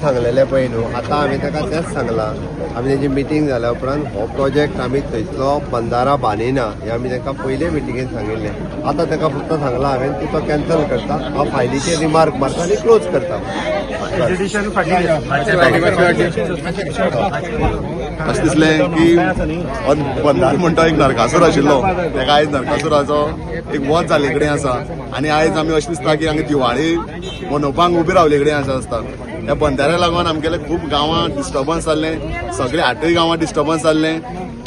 सांगलेले पळय न्हू, आतां आमी ताका तेच सांगलां. आमी तेजी मिटींग जाल्या उपरांत हो प्रोजेक्ट आमी थंयचलो बंदारा बांदिना हें आमी तांकां पयले मिटींगेन सांगिल्लें. आतां ताका फक्त सांगलां हांवें की तो कॅन्सल करता, हांव फायलीचेर रिमार्क मारता आनी क्लोज करता. अशें दिसलें की बंदार म्हणटा एक नरकासूर आशिल्लो, ताका आयज नरकासुराचो एक वध जाले कडेन आसा. आनी आयज आमी अशें दिसता की हांगा दिवाळी मनोवपाक उबी रावले कडेन अशें आसता. ह्या बंदाऱ्या लागून आमगेले खूब गांवां डिस्टर्बन्स जाल्लें, सगळे 8 गांवां डिस्टर्बन्स जाल्लें.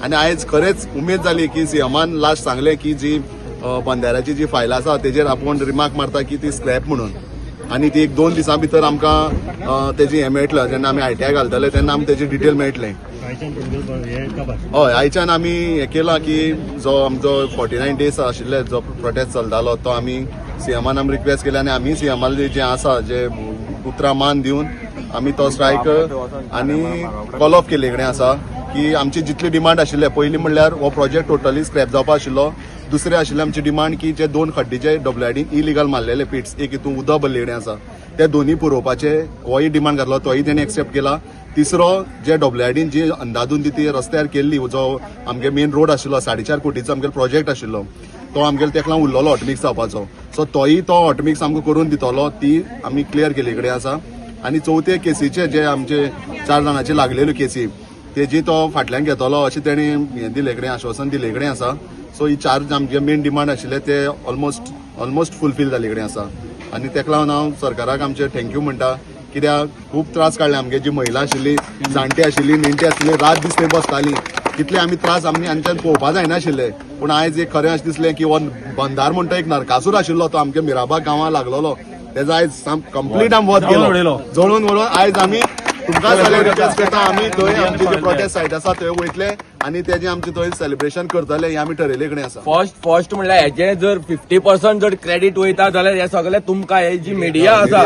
आनी आयज खरेंच उमेद जाली की सीएमान लास्ट सांगलें की जी बंदाऱ्याची जी फायल आसा तेजेर आपूण रिमार्क मारता की ती स्क्रॅप म्हणून. आनी ती 1-2 दिसां भितर आमकां तेजी हें मेळटलें. जेन्ना आमी ITI घालतले तेन्ना आमकां तेजी डिटेल मेळटलें. हय, आयच्यान आमी हें केलां की जो आमचो 49 डेज आशिल्ले जो प्रोटेस्ट चलतालो तो आमी सीएमान आमी रिक्वेस्ट केली आनी आमी सीएमाले जे आसा जे उतरां मान दिवन आमी तो स्ट्रायक आनी कॉल ऑफ केले कडेन आसा की आमची जितली डिमांड आशिल्ले पयलीं म्हणल्यार हो प्रोजेक्ट टोटली स्क्रॅप जावपा आशिल्लो. दुसरें आशिल्लें आमची डिमांड की जे 2 खड्डीचे WID इलिगल मारलेले पिट्स एक हितून उदक भरले कडेन आसा ते दोनूय पुरोवपाचे होय डिमांड घातलो, तोय तेणी एक्सेप्ट केला. तिसरो जे WIDन जी अंदाधुंदी ती रस्त्यार केल्ली जो आमगे मेन रोड आशिल्लो 4.5 कोटीचो आमगेलो प्रोजेक्ट आशिल्लो तो आमगेलो तेका लागून उरलेलो हॉटमिक्स जावपाचो. सो तोय तो हॉटमिक्स आमकां करून दितलो, ती आमी क्लियर केले कडेन आसा. आनी चवथे केसीचे जे आमचे 4 जाणांचे लागलेल्यो केसी तेजी तो फाटल्यान घेतलो अशें तेणी हें दिले कडेन आश्वासन दिले कडेन आसा. सो ही 4 आमचे मेन डिमांड आशिल्ले ते ऑलमोस्ट फुलफील जाले कडेन आसा. आनी तेका लागून हांव सरकाराक आमचे थँक्यू म्हणटा. कित्याक खूब त्रास काडले आमगे जी महिला आशिल्ली, जाणटी आशिल्ली, नेणटी आशिल्ली, रात दीस थंय बसताली. कितले आमी त्रास आमी हांच्यान पळोवपा जायनाशिल्ले. पूण आयज एक खरें अशें दिसलें की हो बंदार म्हणटा एक नरकासूर आशिल्लो तो आमच्या मिराबाग गांवां लागलेलो तेजो आयज कंप्लीट आमी वध केलो, जळून वळून. आयज आमी तुमकां जाल्यार रिक्वेस्ट करता आमी थंय आमची जे प्रोटेस्ट सायट आसा थंय वयतले आनी तेजें आमचें थंय सेलिब्रेशन करतले हें आमी ठरयले कडेन आसा. फर्स्ट म्हणल्यार हेजे जर 50% जर क्रेडीट वयता जाल्यार हे सगळे तुमकां हे जी मिडिया आसा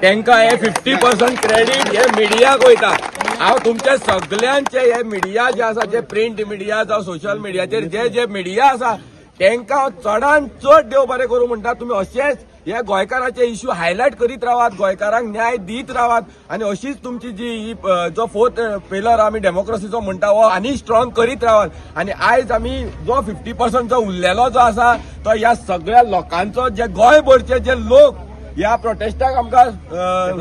तांकां हे 50% क्रेडीट हे मिडियाक वयता. हांव तुमच्या सगळ्यांचे हे मिडिया जे आसा जे प्रिंट मिडिया जावं सोशल मिडियाचेर जे मिडिया आसा तांकां चडान चड देव बरें करूं म्हणटा. तुमी अशेंच हे गोंयकारांचे इश्यू हायलायट करीत रावात, गोंयकारांक न्याय दीत रावात आनी अशीच तुमची जी जो 4th पिलर आमी डेमोक्रेसीचो म्हणटा हो आनी स्ट्रॉंग करीत रावात. आनी आयज आमी जो 50% जो उरलेलो जो आसा तो ह्या सगळ्या लोकांचो जे गोंयभरचे जे लोक ह्या प्रोटेस्टाक आमकां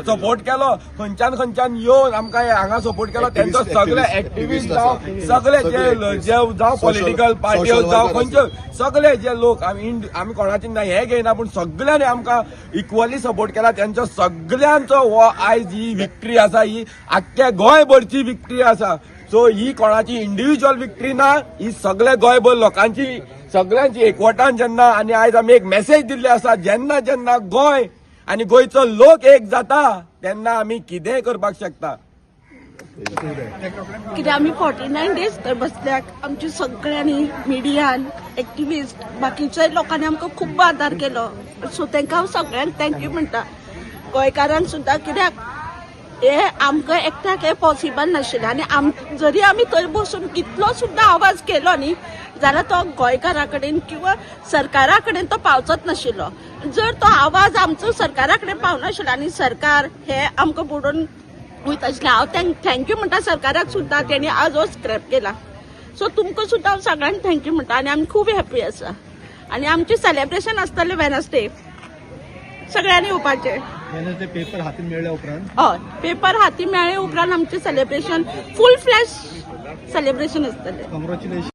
सपोर्ट केलो, खंयच्यान येवन आमकां हांगा सपोर्ट केलो तेंचो सगळे एक्टिव्हिस्ट जावं सगळे जे जावं पॉलिटिकल पार्टी जावं खंयच्यो सगळे जे लोक आमी कोणाची हे घेयना पूण सगळ्यांनी आमकां इक्वली सपोर्ट केला. त्यांचो सगळ्यांचो हो आयज ही विक्ट्री आसा, ही आख्ख्या गोंयभरची विक्ट्री आसा. सो ही कोणाची इंडिव्हिज्युअल विक्ट्री ना, ही सगळे गोंयभर लोकांची सगळ्यांची एकवटान जेन्ना आनी आयज आमी एक मेसेज दिल्ली आसा जेन्ना गोंय आनी गोंयचो लोक एक जाता तेन्ना आमी कितेंय करपाक शकता. कित्याक आमी 49 डेज थंय बसल्याक आमची सगळ्यांनी मिडियान एक्टिव्हिस्ट बाकीच्या लोकांनी आमकां खूब आदार केलो. सो तांकां हांव सगळ्यांक थँक्यू म्हणटा. गोंयकारांक सुद्दां कित्याक हे आमकां एकट्याक हे पॉसिबल नाशिल्लें आनी जरी आमी थंय बसून कितलो सुद्दां आवाज केलो न्ही जाल्यार तो गोंयकारा कडेन किंवा सरकारा कडेन तो पावचत नाशिल्लो. जर तो आवाज आमचो सरकारा कडेन पावनाशिल्लो आनी सरकार हे आमकां बुडोवन वयता आशिल्लें हांव थँक्यू म्हणटा सरकाराक सुद्दां. तेणी आज हो स्क्रॅप केला. सो तुमकां सुद्दां हांव सगळ्यांक थँक्यू म्हणटा आनी आमी खूब हॅप्पी आसा. आनी आमचें सेलिब्रेशन आसतलें वेनसडे सगळ्यांनी येवपाचें. पेपर हाती मेळ्ळे उपरांत हय पेपर हाती मेळ्ळे उपरांत आमचें सेलिब्रेशन फूल फ्लॅश सेलिब्रेशन आसतलें.